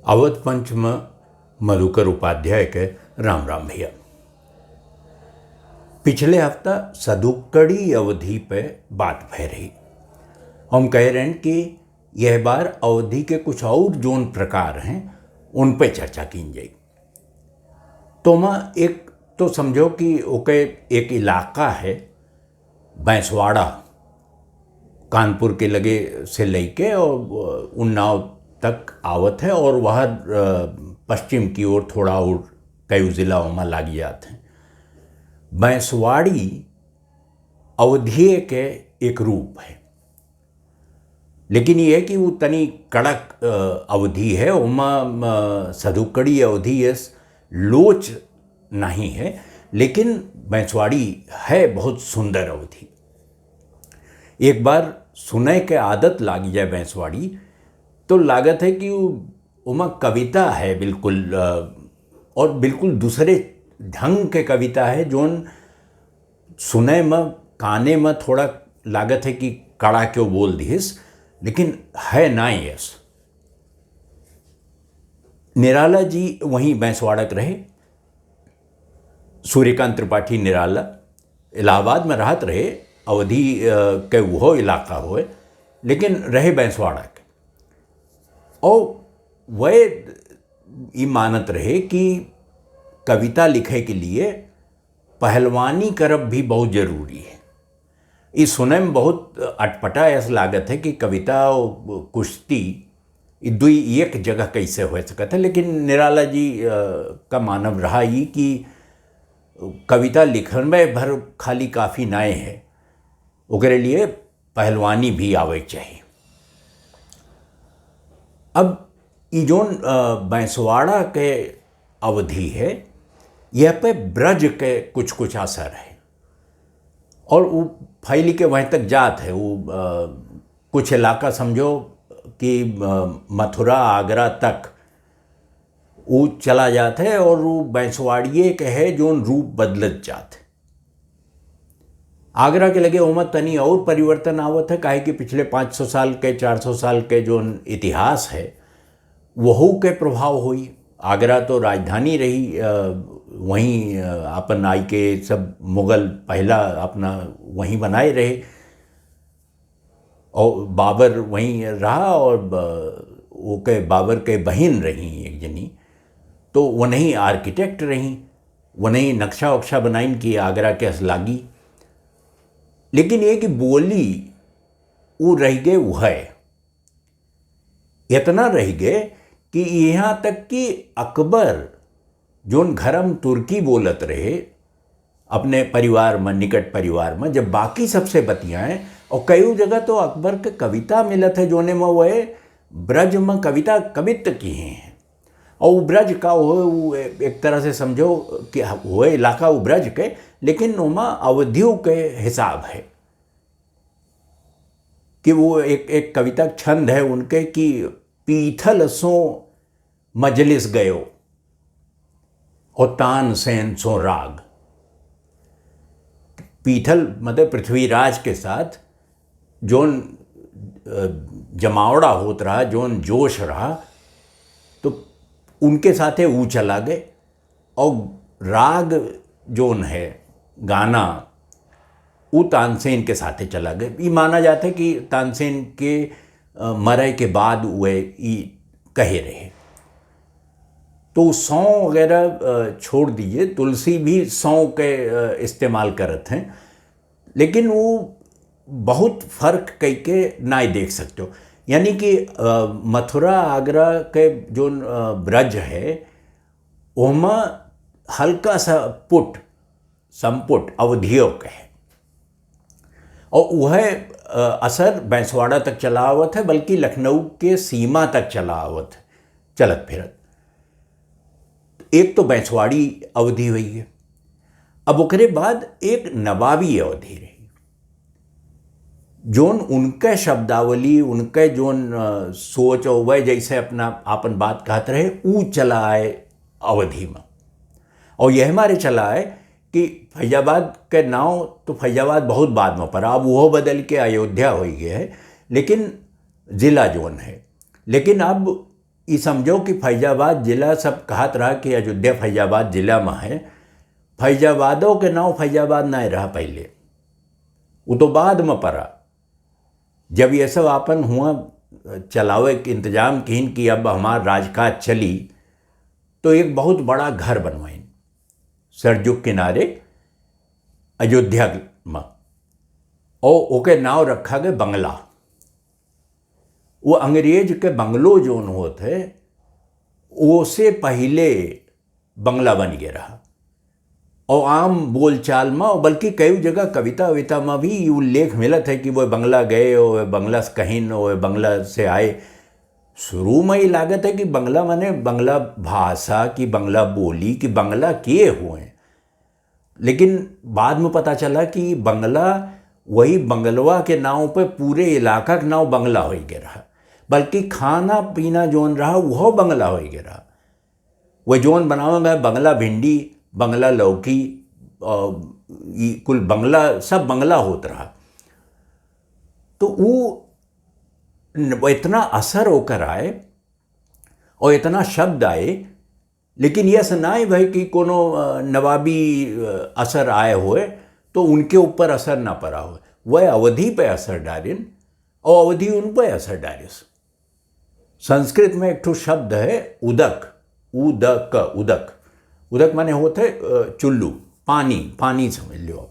अवध पंच में मधुकर उपाध्याय के राम राम भैया। पिछले हफ्ता सदुक्कड़ी अवधि पे बात भय रही। हम कह रहे हैं कि यह बार अवधि के कुछ और जोन प्रकार हैं उन पे चर्चा की जाए। तो मैं एक तो समझो कि ओके एक इलाका है बैंसवाड़ा, कानपुर के लगे से लेके और उन्नाव तक आवत है और वह पश्चिम की ओर थोड़ा और कई जिलाओं में लागी जाते हैं। बैंसवाड़ी अवधि के एक रूप है, लेकिन ये है कि वो तनी कड़क अवधि है। उमा सदुक्कड़ी अवधि ये लोच नहीं है, लेकिन बैंसवाड़ी है बहुत सुंदर अवधि। एक बार सुने के आदत लागी जाए बैंसवाड़ी तो लागत है कि उमा कविता है बिल्कुल, और बिल्कुल दूसरे ढंग के कविता है जोन सुने में काने में थोड़ा लागत है कि कड़ा क्यों बोल दिस, लेकिन है ना। यस, निराला जी वहीं बैंसवाड़क रहे। सूर्यकांत त्रिपाठी निराला इलाहाबाद में रहत रहे, अवधि के वो इलाका होए, लेकिन रहे बैंसवाड़ा के। और वह ये मानत रहे कि कविता लिखे के लिए पहलवानी करब भी बहुत जरूरी है। इस सुने में बहुत अटपटा ऐसा लागत है कि कविता और कुश्ती दुई एक जगह कैसे हो सकता है, लेकिन निराला जी का मानव रहा ही कि कविता लिखन में भर खाली काफ़ी नाए है, ओकरे लिए पहलवानी भी आवे चाहिए। अब ये जोन बैंसवाड़ा के अवधि है, यह पे ब्रज के कुछ कुछ असर है और वो फैली के वहीं तक जात है। वो कुछ इलाका समझो कि मथुरा आगरा तक वो चला जाता है और वो बैंसवाड़िए के है जोन रूप बदलत जात है। आगरा के लगे उमा तनी और परिवर्तन आवत है, काहे कि पिछले 500 साल के 400 साल के जो इतिहास है वहू के प्रभाव हुई। आगरा तो राजधानी रही, वहीं अपन आई के सब मुगल पहला अपना वहीं बनाए रहे और बाबर वहीं रहा और वो के बाबर के बहन रही एक जनी, तो वो नहीं आर्किटेक्ट रही, वो नहीं नक्शा वक्शा बनाइन की आगरा के असलागी। लेकिन ये कि बोली वो रह गए, वह है इतना रह गए कि यहाँ तक कि अकबर जोन घरम तुर्की बोलत रहे अपने परिवार में, निकट परिवार में, जब बाकी सबसे बतियाएं, और कई जगह तो अकबर के कविता मिलत है जोने में वह ब्रज में कविता कवित्व की हैं। और वो ब्रज का वो एक तरह से समझो कि वो इलाका वो ब्रज के, लेकिन उमा अवधियों के हिसाब है कि वो एक कविता छंद है उनके कि पीथल सो मजलिस गयो और तान सेन सो राग। पीथल मतलब पृथ्वीराज के साथ जोन जमावड़ा होत रहा, जोन जोश रहा, तो उनके साथे वो चला गए। और राग जोन है गाना वो तानसेन के साथे चला गए। ये माना जाता है कि तानसेन के मरे के बाद वे कहे रहे। तो सौ वगैरह छोड़ दीजिए, तुलसी भी सौ के इस्तेमाल करते हैं, लेकिन वो बहुत फर्क कई के ना देख सकते हो। यानी कि मथुरा आगरा के जो ब्रज है वहाँ हल्का सा संपुट अवधियों का है, और वह असर बैंसवाड़ा तक चला आवत है, बल्कि लखनऊ के सीमा तक चला आवत है चलत फिरत। एक तो बैंसवाड़ी अवधि हुई है। अब उसके बाद एक नवाबी अवधि रही जोन उनके शब्दावली, उनके जोन सोच और वह जैसे अपना आपन बात कहते रहे वो चला आए अवधि में। और यह हमारे चला है कि फैजाबाद के नाव तो फैजाबाद बहुत बाद में पड़ा, अब वो बदल के अयोध्या हो गया है, लेकिन ज़िला जोन है। लेकिन अब ये समझो कि फैजाबाद जिला सब कहत रहा कि अयोध्या फैजाबाद जिला में है। फैजाबादों के नाम फैजाबाद ना रहा पहले, वो तो बाद में पड़ा। जब ये सब आपन हुआ चलावे के इंतजाम किन कि अब हमार राजकाज चली, तो एक बहुत बड़ा घर बनवाइन सरजुग किनारे अयोध्या में, और ओके नाव रखा गया बंगला। वो अंग्रेज के बंगलो जोन होते उससे पहले बंगला बन गया रहा। और आम बोलचाल में, बल्कि कई जगह कविता विता में भी उल्लेख मिलत है कि वो बंगला गए और बंगला से कहीं वो बंगला से आए। शुरू में ही लागत है कि बंगला माने बंगला भाषा की, बंगला बोली की, बंगला किए हुए, लेकिन बाद में पता चला कि बंगला वही बंगलवा के नाव पे पूरे इलाका का नाव बंगला हो गया रहा, बल्कि खाना पीना जोन रहा वह बंगला हो गया रहा। वह जोन बनावे में बंगला भिंडी, बंगला लौकी, कुल बंगला सब बंगला होता रहा। तो वो इतना असर होकर आए और इतना शब्द आए, लेकिन यह सुनाए भाई कि कोनो नवाबी असर आए हुए तो उनके ऊपर असर ना पड़ा हो। वह अवधि पे असर डालिन और अवधि उन पर असर डालिस। संस्कृत में एक ठो शब्द है उदक, उदक, उदक, उदक माने होते चुल्लू, पानी, पानी समझ लो।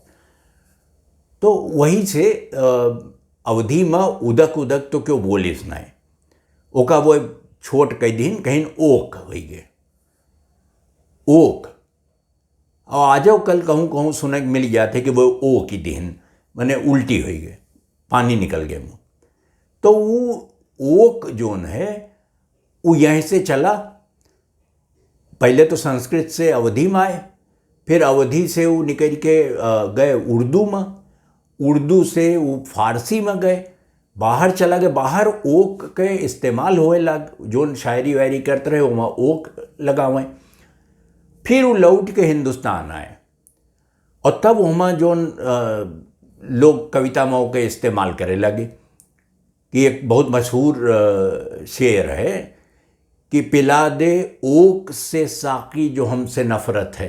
तो वही से अवधि में उदक उदक तो क्यों बोलिस ना है, ओका वो छोट कई दिन कहीं ओक हो गए, ओक। और आजो कल कहूँ कहूँ सुनक मिल जाते कि वो ओ की दिन मैंने उल्टी हो गई, पानी निकल गए मुँह। तो वो ओक जोन है वो यहीं से चला। पहले तो संस्कृत से अवधि में आए, फिर अवधि से वो निकल के गए उर्दू में, उर्दू से वो फारसी में गए, बाहर चला गए। बाहर ओक के इस्तेमाल होए लग, जोन शायरी वायरी करते रहे वहाँ ओक लगावें। फिर वो लौट के हिंदुस्तान आए और तब वहाँ जोन लोग कविता में के इस्तेमाल करे लगे कि एक बहुत मशहूर शेर है कि पिला दे ओक से साकी जो हमसे नफरत है,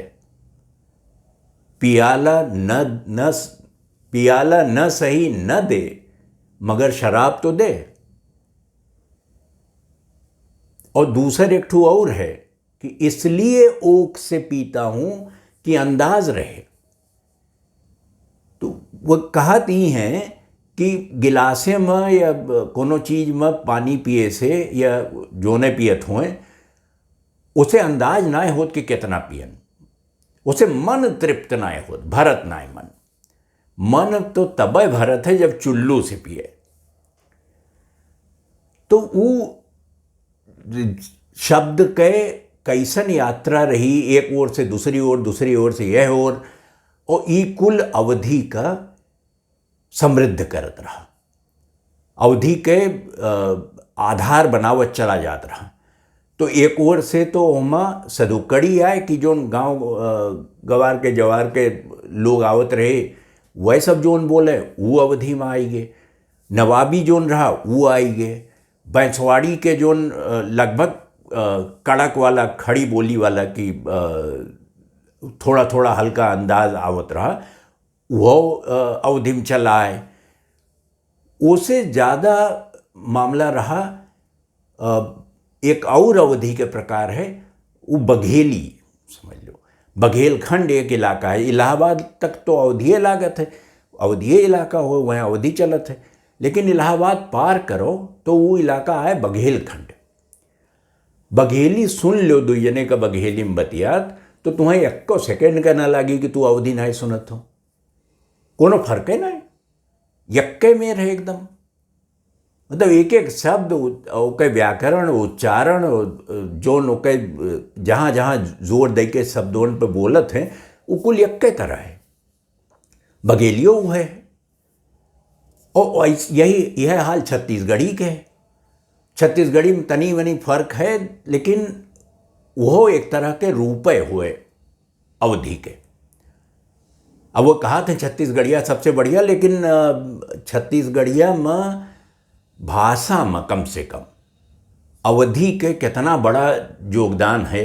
पियाला न सही न दे मगर शराब तो दे। और दूसरा एक ठू और है कि इसलिए ओक से पीता हूं कि अंदाज रहे। तो वो कहत ही हैं कि गिलासे में या कोनो चीज में पानी पिए से या जोने पियत होए उसे अंदाज ना होत कि कितना पियन, उसे मन तृप्त ना होत, भरत ना मन। मन तो तब भरत है जब चुल्लू से पिए। तो वो शब्द के कैसन यात्रा रही, एक ओर से दूसरी ओर, दूसरी ओर से यह ओर, और ई कुल अवधि का समृद्ध करत रहा, अवधि के आधार बनावत चला जात रहा। तो एक ओर से तो ओमा सदुकड़ी आए कि जोन गांव गवार के जवार के लोग आवत रहे, वह सब जोन बोले वो अवधि में आई गए। नवाबी जोन रहा वो आई गए। बैंसवाड़ी के जोन लगभग कड़क वाला, खड़ी बोली वाला कि थोड़ा थोड़ा हल्का अंदाज आवत रहा, वह अवधि में चला आए। उससे ज़्यादा मामला रहा एक और अवधि के प्रकार है, वो बघेली समझ लो। बघेलखंड एक इलाका है, इलाहाबाद तक तो अवधि लागत है, अवधि इलाका हो वहाँ अवधि चलत है, लेकिन इलाहाबाद पार करो तो वो इलाका है बघेलखंड। बघेली सुन लो दो जने का बघेली में बतियात तो तुम्हें एको सेकेंड का ना लगी कि तू अवधि नहीं सुनत हो, कोनो फर्क है ना, यक्के में रहे एकदम। मतलब एक एक शब्द ओके व्याकरण, उच्चारण, जोन ओके जहाँ जहाँ जोर दे के शब्दों पे बोलत हैं वो कुल यक्के तरह है। बघेलियो है। और यह हाल छत्तीसगढ़ी के है। छत्तीसगढ़ी में तनी वनी फर्क है, लेकिन वो एक तरह के रूपे हुए अवधि के। अब वो कहा थे छत्तीसगढ़िया सबसे बढ़िया, लेकिन छत्तीसगढ़िया में भाषा में कम से कम अवधि के कितना बड़ा योगदान है।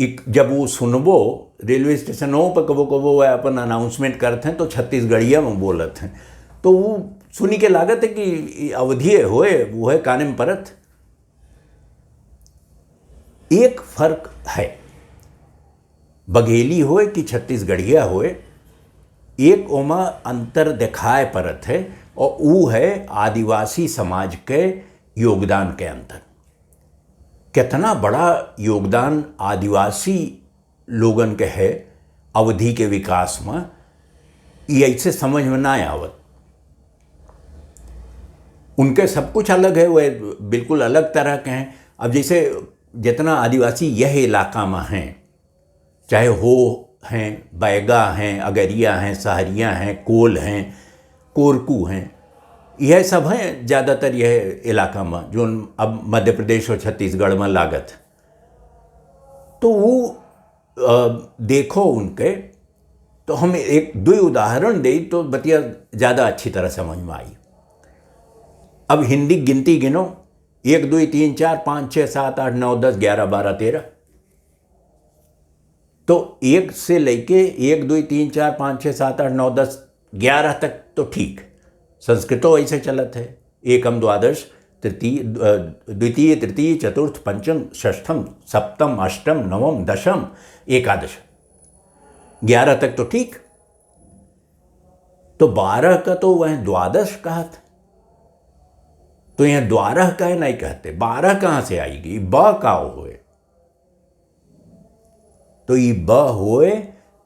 जब वो सुनबो रेलवे स्टेशनों पर कबो कबो वह अपन अनाउंसमेंट करते हैं तो छत्तीसगढ़िया में बोलते हैं, तो वो सुनी के लागत है कि अवधि होए वो है काने में परत। एक फर्क है, बघेली होए कि छत्तीसगढ़िया होए, एक ओमा अंतर दिखाए परत है, और वो है आदिवासी समाज के योगदान के अंतर। कितना बड़ा योगदान आदिवासी लोगन के है अवधि के विकास में, ये ऐसे समझ में ना आवत। उनके सब कुछ अलग है, वह बिल्कुल अलग तरह के हैं। अब जैसे जितना आदिवासी यह इलाका में हैं, चाहे हो हैं, बैगा हैं, अगरिया हैं, सहरिया हैं, कोल हैं, कोरकू हैं, यह सब हैं ज़्यादातर यह इलाका में जो अब मध्य प्रदेश और छत्तीसगढ़ में लागत। तो वो देखो उनके, तो हम एक दो उदाहरण दे तो बतिया ज़्यादा अच्छी तरह समझ में आई। अब हिंदी गिनती गिनो, 1 2 3 4 5 6 7 8 9 10 11 12 13। तो 1 से लेके 1 2 3 4 5 6 7 8 9 10 11 तक तो ठीक, संस्कृतो ऐसे चलत है, एकम द्वादश तृतीय द्वितीय तृतीय चतुर्थ पंचम षष्ठम सप्तम अष्टम नवम दशम एकादश, 11 तक तो ठीक। तो 12 का तो वह द्वादश कहा था, तो यह 12 का नहीं कहते, 12 कहां से आएगी, ब का होए, तो ये ब होए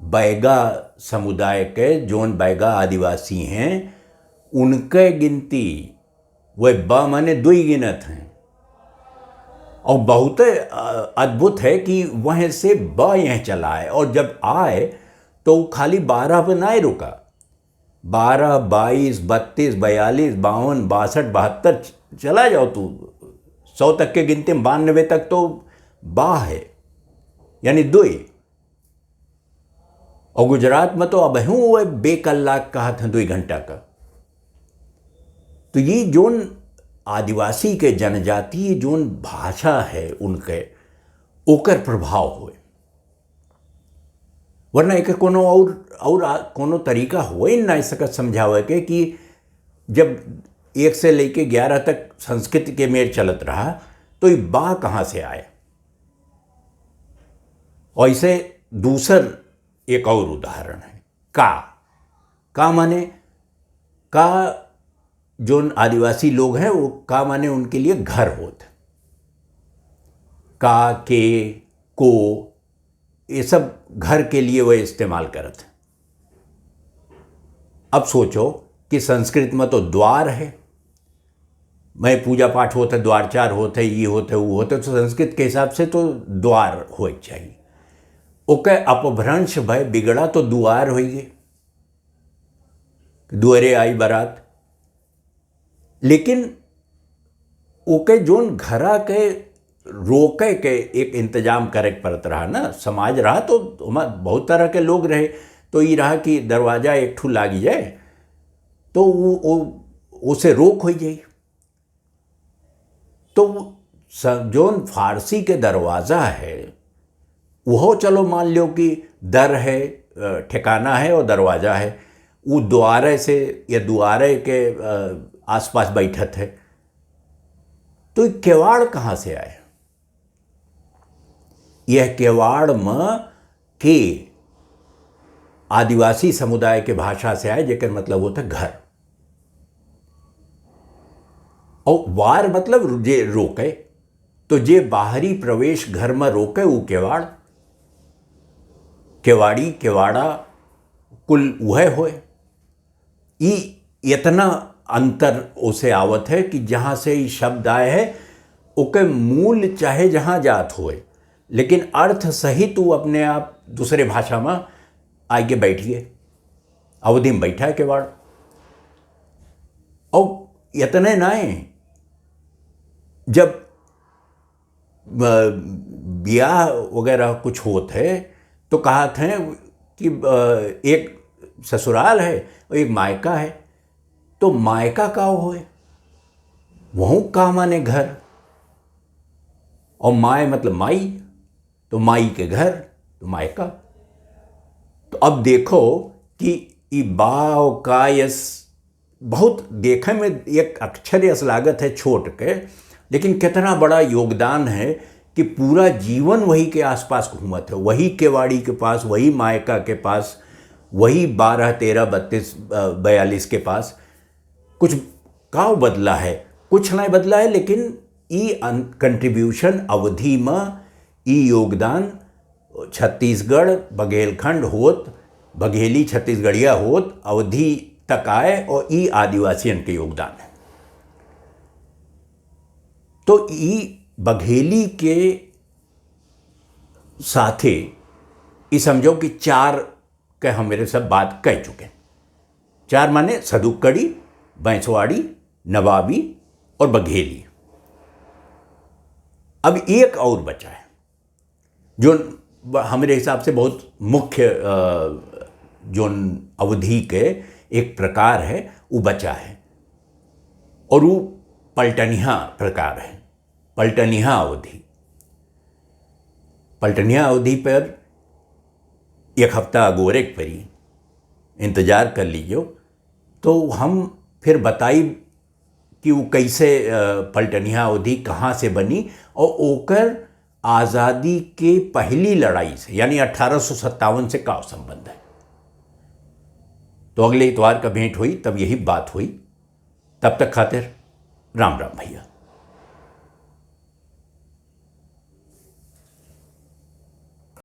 बैगा समुदाय के, जोन बैगा आदिवासी हैं उनके गिनती वह ब माने 2 गिनत हैं। और बहुत अद्भुत है कि वह से ब यह चला है, और जब आए तो खाली 12 पे ना रुका, 12 22 32 42 52 62 72 चला जाओ तू 100 तक के गिनती में, 92 तक तो बा है, यानी 2। और गुजरात में तो अब वह बेकल्लाक कहा था 2 घंटा का। तो ये जोन आदिवासी के जनजातीय जोन भाषा है उनके, ओकर प्रभाव हुए, वरना एक कोनो और कोनो तरीका हो ही नहीं सकत समझावे के कि जब 1 से लेके 11 तक संस्कृत के मेर चलत रहा तो ये बा कहाँ से आए। और इसे दूसर एक और उदाहरण है, का माने, का जो आदिवासी लोग हैं वो का माने उनके लिए घर होते, का के को ये सब घर के लिए वह इस्तेमाल करते। अब सोचो कि संस्कृत में तो द्वार है, मैं पूजा पाठ होते, द्वारचार होते, ये होते वो होते, तो संस्कृत के हिसाब से तो द्वार हो चाहिए। ओके अपभ्रंश भय बिगड़ा तो दुआर हो गए, दुअरे आई बारात। लेकिन ओके जोन घरा के रोके के एक इंतजाम करे पड़त रहा ना, समाज रहा तो बहुत तरह के लोग रहे, तो ये रहा कि दरवाजा एक ठू लागी जाए तो वो उसे रोक हो जाए। तो जोन फारसी के दरवाज़ा है वह चलो मान लो कि दर है, ठिकाना है, और दरवाज़ा है, वो द्वारे से या द्वारे के आसपास बैठत है, तो केवाड़ कहाँ से आए। यह केवाड़ में के आदिवासी समुदाय के भाषा से आए, जेकर मतलब होता घर, और वार मतलब जे रोके, तो जे बाहरी प्रवेश घर में रोके वो केवाड़, केवाड़ी केवाड़ा कुल वह होए। इतना अंतर उसे आवत है कि जहाँ से ये शब्द आए है ओके मूल चाहे जहाँ जात होए, लेकिन अर्थ सहित वो अपने आप दूसरे भाषा में आगे बैठिए, अवधि में बैठा है केवाड़। और इतने नाए, जब ब्याह वगैरह कुछ होते तो कहा थे कि एक ससुराल है और एक मायका है, तो मायका का होए, वहाँ का माने घर, और माय मतलब माई, तो माई के घर तो मायका। तो अब देखो कि ई बाव का यस बहुत देखे में एक अक्षर यस लागत है छोट के, लेकिन कितना बड़ा योगदान है कि पूरा जीवन वही के आसपास घूमत है, वही केवाड़ी के पास, वही मायका के पास, वही 12, 13, 32, 42 के पास। कुछ का बदला है? कुछ नहीं बदला है, लेकिन ई कंट्रीब्यूशन अवधि में ई योगदान छत्तीसगढ़ बघेलखंड होत, बघेली छत्तीसगढ़िया होत अवधि तक आए, और ई आदिवासियन के योगदान है। तो ई बघेली के साथे ये समझो कि 4 के हम मेरे सब बात कह चुके। 4 माने सदुक्कड़ी, बैंसवाड़ी, नवाबी और बघेली। अब एक और बचा है जो हमारे हिसाब से बहुत मुख्य जो अवधि के एक प्रकार है वो बचा है, और वो पलटनिया प्रकार है, पलटनिया अवधि। पलटनिया अवधि पर 1 हफ्ता अगोरे परी इंतजार कर लीजिए, तो हम फिर बताई कि वो कैसे पलटनिया अवधि कहाँ से बनी और ओकर आज़ादी के पहली लड़ाई से यानी 1857 से का संबंध है। तो अगले इतवार का भेंट हुई, तब यही बात हुई। तब तक खातिर राम राम भैया।